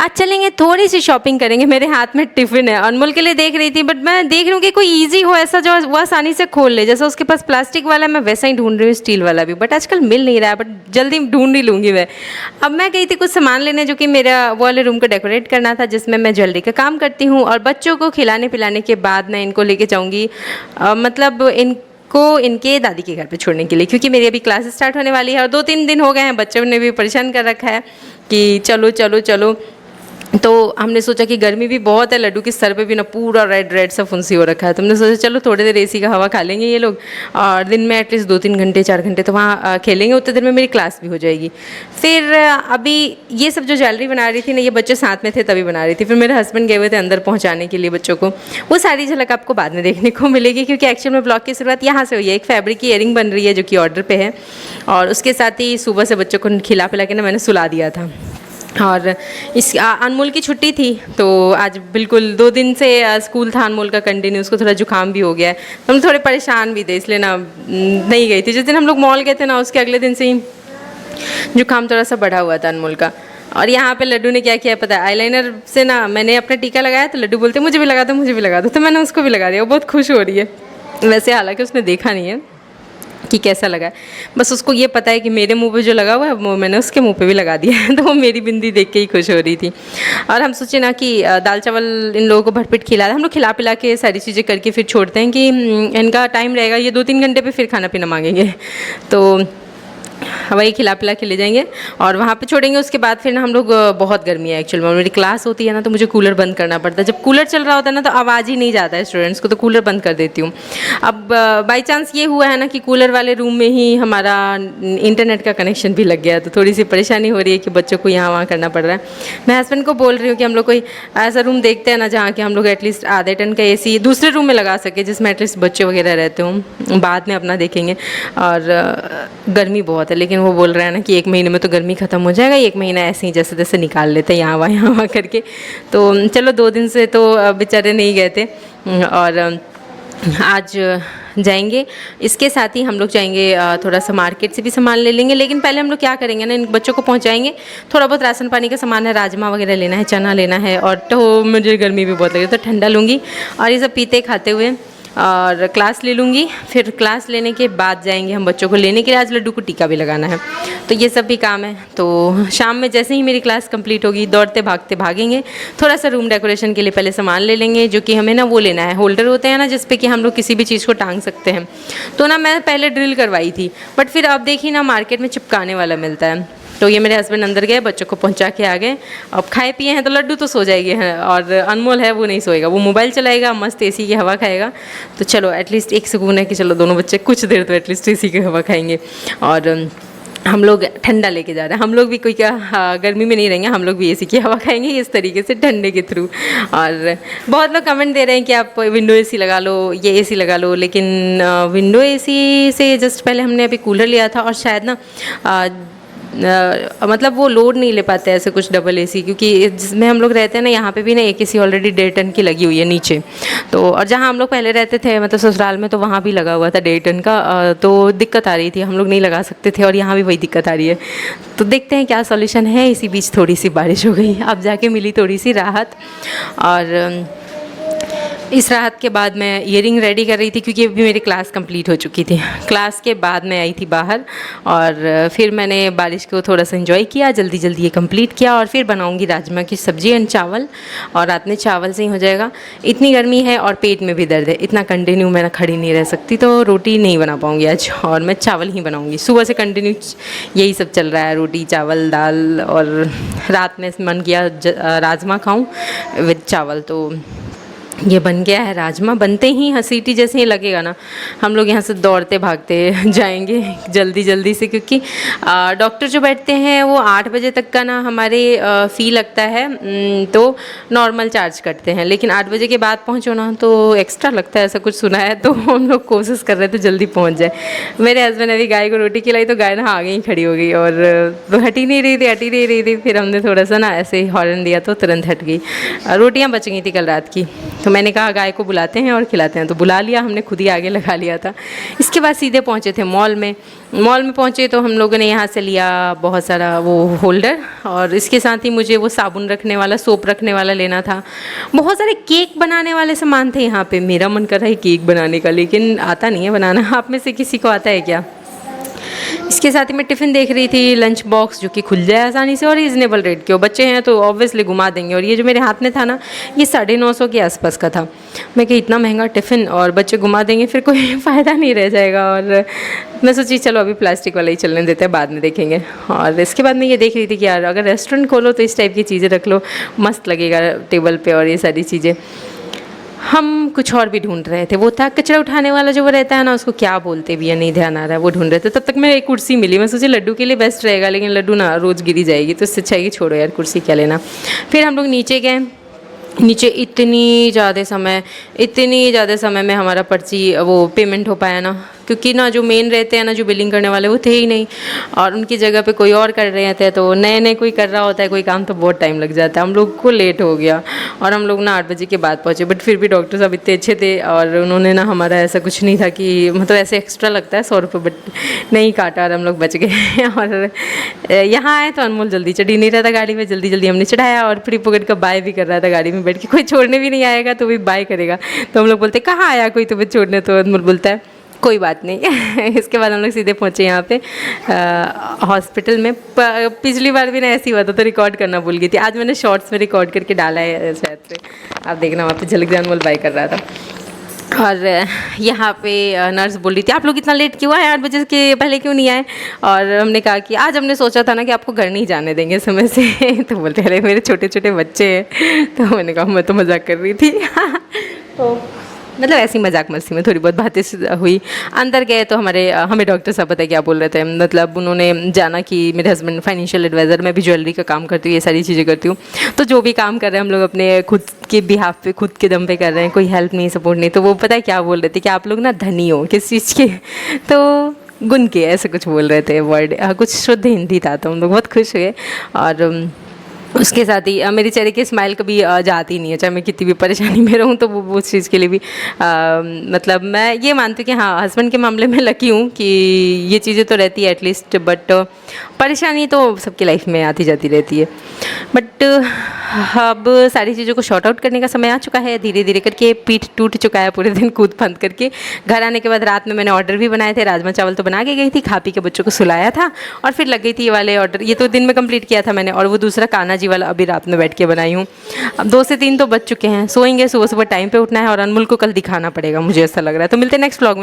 आज चलेंगे, थोड़ी सी शॉपिंग करेंगे। मेरे हाथ में टिफ़िन है, अनमोल के लिए देख रही थी, बट मैं देख रही हूँ कि कोई इजी हो ऐसा जो वो आसानी से खोल ले। जैसा उसके पास प्लास्टिक वाला है, मैं वैसा ही ढूंढ रही हूँ, स्टील वाला भी, बट आजकल मिल नहीं रहा है, बट जल्दी ढूंढ ही लूँगी मैं। अब मैं गई थी कुछ सामान लेने, जो कि मेरा वो वाले रूम को डेकोरेट करना था, जिसमें मैं ज्वेलरी का काम करती हूँ। और बच्चों को खिलाने पिलाने के बाद मैं इनको लेके जाऊँगी, मतलब को इनके दादी के घर पे छोड़ने के लिए, क्योंकि मेरी अभी क्लास स्टार्ट होने वाली है और 2-3 दिन हो गए हैं, बच्चों ने भी परेशान कर रखा है कि चलो चलो चलो। तो हमने सोचा कि गर्मी भी बहुत है, लड्डू के सर पे भी ना पूरा रेड रेड सा फुंसी हो रखा है, तो हमने सोचा चलो थोड़ी देर एसी का हवा खा लेंगे ये लोग, और दिन में एटलीस्ट 2-3 घंटे 4 घंटे तो वहाँ खेलेंगे, उतने देर में मेरी क्लास भी हो जाएगी। फिर अभी ये सब जो ज्वेलरी बना रही थी ना, ये बच्चे साथ में थे तभी बना रही थी। फिर मेरे हस्बैंड गए हुए थे अंदर पहुँचाने के लिए बच्चों को। वो सारी झलक आपको बाद में देखने को मिलेगी, क्योंकि एक्चुअल में ब्लॉग की शुरुआत यहाँ से हुई है। एक फैब्रिक की इयरिंग बन रही है जो कि ऑर्डर पे है, और उसके साथ ही सुबह से बच्चों को खिला पिला के ना मैंने सुला दिया था। और इस अनमोल की छुट्टी थी, तो आज बिल्कुल 2 दिन से स्कूल था अनमोल का कंटिन्यू, उसको थोड़ा जुकाम भी हो गया है, तो हम थोड़े परेशान भी थे, इसलिए ना नहीं गई थी। जिस दिन हम लोग मॉल गए थे ना, उसके अगले दिन से ही जुकाम थोड़ा सा बढ़ा हुआ था अनमोल का। और यहाँ पे लड्डू ने क्या किया पता है, आईलाइनर से ना मैंने अपना टीका लगाया, तो लड्डू बोलते मुझे भी लगा दो, मुझे भी लगा दो, तो मैंने उसको भी लगा दिया। वो बहुत खुश हो रही है वैसे, हालांकि उसने देखा नहीं है कि कैसा लगा है, बस उसको ये पता है कि मेरे मुंह पे जो लगा हुआ है वो मैंने उसके मुंह पे भी लगा दिया है, तो वो मेरी बिंदी देख के ही खुश हो रही थी। और हम सोचे ना कि दाल चावल इन लोगों को भरपेट खिला दें, हम लोग खिला पिला के सारी चीज़ें करके फिर छोड़ते हैं कि इनका टाइम रहेगा, ये 2-3 घंटे पे फिर खाना पीना मांगेंगे, तो वही खिला पिला के ले जाएंगे और वहाँ पे छोड़ेंगे। उसके बाद फिर ना हम लोग, बहुत गर्मी है एक्चुअल में, मेरी क्लास होती है ना, तो मुझे कूलर बंद करना पड़ता है। जब कूलर चल रहा होता है ना, तो आवाज़ ही नहीं जाता है स्टूडेंट्स को, तो कूलर बंद कर देती हूँ। अब बाई चांस ये हुआ है ना कि कूलर वाले रूम में ही हमारा इंटरनेट का कनेक्शन भी लग गया, तो थोड़ी सी परेशानी हो रही है कि बच्चों को यहाँ वहाँ करना पड़ रहा है। मैं हस्बैंड को बोल रही हूँ कि हम लोग कोई ऐसा रूम देखते हैं ना, जहाँ कि हम लोग एटलीस्ट आधे टन का AC दूसरे रूम में लगा सके, जिसमें एटलीस्ट बच्चे वगैरह रहते हों। बाद में अपना देखेंगे। और गर्मी बहुत है, लेकिन वो बोल रहा है ना कि 1 महीने में तो गर्मी ख़त्म हो जाएगा, 1 महीना ऐसे ही जैसे तैसे निकाल लेते हैं यहाँ वहाँ करके। तो चलो 2 दिन से तो बेचारे नहीं गए थे, और आज जाएंगे। इसके साथ ही हम लोग जाएंगे, थोड़ा सा मार्केट से भी सामान ले लेंगे। लेकिन पहले हम लोग क्या करेंगे ना, इन बच्चों को पहुंचाएंगे, थोड़ा बहुत राशन पानी का सामान है, राजमा वगैरह लेना है, चना लेना है, और तो मुझे गर्मी भी बहुत लगी तो ठंडा लूँगी, और ये सब पीते खाते हुए और क्लास ले लूँगी। फिर क्लास लेने के बाद जाएंगे हम बच्चों को लेने के लिए, आज लड्डू को टीका भी लगाना है, तो ये सब भी काम है। तो शाम में जैसे ही मेरी क्लास कंप्लीट होगी, दौड़ते भागते भागेंगे। थोड़ा सा रूम डेकोरेशन के लिए पहले सामान ले लेंगे, जो कि हमें ना वो लेना है, होल्डर होते हैं ना जिस पे कि हम लोग किसी भी चीज़ को टांग सकते हैं। तो ना मैं पहले ड्रिल करवाई थी, बट फिर अब देखी ना मार्केट में चिपकाने वाला मिलता है, तो ये मेरे हस्बैंड अंदर गए, बच्चों को पहुंचा के आ गए। अब खाए पिए हैं तो लड्डू तो सो जाएंगे हैं, और अनमोल है वो नहीं सोएगा, वो मोबाइल चलाएगा, मस्त AC की हवा खाएगा। तो चलो एटलीस्ट एक सुकून है कि चलो दोनों बच्चे कुछ देर तो एटलीस्ट AC की हवा खाएंगे। और हम लोग ठंडा लेके जा रहे हैं, हम लोग भी कोई क्या गर्मी में नहीं रहेंगे, हम लोग भी AC की हवा खाएंगे इस तरीके से ठंडे के थ्रू। और बहुत लोग कमेंट दे रहे हैं कि आप विंडो AC लगा लो, ये AC लगा लो, लेकिन विंडो AC से जस्ट पहले हमने अभी कूलर लिया था, और शायद ना मतलब वो लोड नहीं ले पाते ऐसे कुछ डबल AC, क्योंकि जिसमें हम लोग रहते हैं ना, यहाँ पे भी ना एक AC ऑलरेडी 1.5 टन की लगी हुई है नीचे। तो और जहाँ हम लोग पहले रहते थे, मतलब ससुराल में, तो वहाँ भी लगा हुआ था 1.5 टन का, तो दिक्कत आ रही थी, हम लोग नहीं लगा सकते थे, और यहाँ भी वही दिक्कत आ रही है। तो देखते हैं क्या सॉल्यूशन है। इसी बीच थोड़ी सी बारिश हो गई, अब जाके मिली थोड़ी सी राहत। और इस राहत के बाद मैं ईयरिंग रेडी कर रही थी, क्योंकि अभी मेरी क्लास कंप्लीट हो चुकी थी। क्लास के बाद मैं आई थी बाहर, और फिर मैंने बारिश को थोड़ा सा एंजॉय किया, जल्दी जल्दी ये कंप्लीट किया, और फिर बनाऊंगी राजमा की सब्ज़ी एंड चावल, और रात में चावल से ही हो जाएगा। इतनी गर्मी है और पेट में भी दर्द है, इतना कंटिन्यू मैं खड़ी नहीं रह सकती, तो रोटी नहीं बना पाऊँगी आज, और मैं चावल ही बनाऊँगी। सुबह से कंटिन्यू यही सब चल रहा है, रोटी चावल दाल, और रात में मन किया राजमा खाऊँ विद चावल, तो ये बन गया है राजमा। बनते ही सीटी जैसे ही लगेगा ना, हम लोग यहाँ से दौड़ते भागते जाएंगे जल्दी जल्दी से, क्योंकि डॉक्टर जो बैठते हैं वो 8 बजे तक का ना हमारे फ़ी लगता है, तो नॉर्मल चार्ज करते हैं, लेकिन 8 बजे के बाद पहुँचो ना तो एक्स्ट्रा लगता है, ऐसा कुछ सुना है। तो हम लोग कोशिश कर रहे थे जल्दी पहुँच जाए। मेरे हस्बैंड अभी गाय को रोटी खिलाई, तो गाय ना आगे ही खड़ी हो गई, और हट ही नहीं रही थी। फिर हमने थोड़ा सा ना ऐसे ही हॉर्न दिया, तो तुरंत हट गई। रोटियाँ बच गई थी कल रात की, तो मैंने कहा गाय को बुलाते हैं और खिलाते हैं, तो बुला लिया हमने, खुद ही आगे लगा लिया था। इसके बाद सीधे पहुँचे थे मॉल में। मॉल में पहुँचे तो हम लोगों ने यहाँ से लिया बहुत सारा वो होल्डर, और इसके साथ ही मुझे वो साबुन रखने वाला, सोप रखने वाला लेना था। बहुत सारे केक बनाने वाले सामान थे यहाँ पे। मेरा मन कर रहा है केक बनाने का, लेकिन आता नहीं है बनाना। आप में से किसी को आता है क्या? इसके साथ ही मैं टिफ़िन देख रही थी, लंच बॉक्स जो कि खुल जाए आसानी से और रीज़नेबल रेट के हो। बच्चे हैं तो ऑब्वियसली घुमा देंगे। और ये जो मेरे हाथ में था ना, ये 950 के आसपास का था। मैं कि इतना महंगा टिफ़िन और बच्चे घुमा देंगे, फिर कोई फ़ायदा नहीं रह जाएगा। और मैं सोची चलो अभी प्लास्टिक वाला ही चलने देते हैं, बाद में देखेंगे। और इसके बाद मैं ये देख रही थी कि यार अगर रेस्टोरेंट खोलो तो इस टाइप की चीज़ें रख लो, मस्त लगेगा टेबल पर और ये सारी चीज़ें। हम कुछ और भी ढूंढ रहे थे, वो था कचरा उठाने वाला जो वो रहता है ना, उसको क्या बोलते भी है, नहीं ध्यान आ रहा है, वो ढूंढ रहे थे। तब तक मैं एक कुर्सी मिली। मैं सोची लड्डू के लिए बेस्ट रहेगा, लेकिन लड्डू ना रोज़ गिरी जाएगी, तो इससे अच्छा है कि छोड़ो यार, कुर्सी क्या लेना। फिर हम लोग नीचे गए। नीचे इतनी ज़्यादा समय में हमारा पर्ची वो पेमेंट हो पाया ना, क्योंकि ना जो मेन रहते हैं ना, जो बिलिंग करने वाले, वो थे ही नहीं, और उनकी जगह पे कोई और कर रहे थे। तो नए कोई कर रहा होता है कोई काम, तो बहुत टाइम लग जाता है। हम लोग को लेट हो गया और हम लोग ना 8 बजे के बाद पहुँचे। बट फिर भी डॉक्टर साहब इतने अच्छे थे और उन्होंने ना, हमारा ऐसा कुछ नहीं था कि मतलब ऐसे एक्स्ट्रा लगता है 100 रुपये, बट नहीं काटा और हम लोग बच गए। और यहाँ आए तो अनमोल जल्दी चढ़ी नहीं रहा था गाड़ी में, जल्दी हमने चढ़ाया। और फ्री पॉकेट का बाय भी कर रहा था गाड़ी में बैठ के, कोई छोड़ने भी नहीं आएगा तो भी बाय करेगा। तो हम लोग बोलते कहाँ आया कोई तुम्हें छोड़ने, तो अनमोल बोलता है कोई बात नहीं। इसके बाद हम लोग सीधे पहुँचे यहाँ पे हॉस्पिटल में। पिछली बार भी ना ऐसी हुआ था, तो रिकॉर्ड करना भूल गई थी। आज मैंने शॉर्ट्स में रिकॉर्ड करके डाला है शायद से, आप देखना वहाँ पे झलक जान बोल बाय कर रहा था। और यहाँ पे नर्स बोल रही थी आप लोग इतना लेट क्यों आए, 8 बजे के पहले क्यों नहीं आए। और हमने कहा कि आज हमने सोचा था ना कि आपको घर नहीं जाने देंगे समय से। तो बोलते अरे मेरे छोटे छोटे बच्चे हैं। तो मैंने कहा मैं तो मजाक कर रही थी। तो मतलब ऐसी मजाक मस्ती में थोड़ी बहुत बातें हुई। अंदर गए तो हमें डॉक्टर साहब पता है क्या बोल रहे थे, मतलब उन्होंने जाना कि मेरे हस्बैंड फाइनेंशियल एडवाइज़र, मैं भी ज्वेलरी का काम करती हूँ, ये सारी चीज़ें करती हूँ। तो जो भी काम कर रहे हैं हम लोग अपने खुद के बिहाफ पे, खुद के दम पे कर रहे हैं, कोई हेल्प नहीं, सपोर्ट नहीं। तो वो पता है क्या बोल रहे थे कि आप लोग ना धनी हो किस चीज़ के, तो गुण के, ऐसे कुछ बोल रहे थे वर्ड, कुछ शुद्ध हिंदी था। तो हम लोग बहुत खुश हुए। और उसके साथ ही मेरे चेहरे की स्माइल कभी जाती नहीं है, चाहे मैं कितनी भी परेशानी में रहूँ। तो वो उस चीज़ के लिए भी मतलब मैं ये मानती हूँ कि हाँ, हस्बैंड के मामले में लकी हूँ कि ये चीज़ें तो रहती है एटलीस्ट, बट परेशानी तो सबकी लाइफ में आती जाती रहती है। बट अब सारी चीज़ों को शॉर्ट आउट करने का समय आ चुका है। धीरे धीरे करके पीठ टूट चुका है पूरे दिन कूद फांद करके। घर आने के बाद रात में मैंने ऑर्डर भी बनाए थे, राजमा चावल तो बना के गई थी, खा पी के बच्चों को सुलाया था और फिर लग गई थी ये वाले ऑर्डर। ये तो दिन में कंप्लीट किया था मैंने, और वो दूसरा कान्हा जी वाला अभी रात में बैठ के बनाई हूँ। अब 2 से 3 तो बच चुके हैं, सोएंगे, सुबह टाइम पे उठना है और अनमोल को कल दिखाना पड़ेगा, मुझे ऐसा लग रहा है। तो मिलते हैं नेक्स्ट व्लॉग में।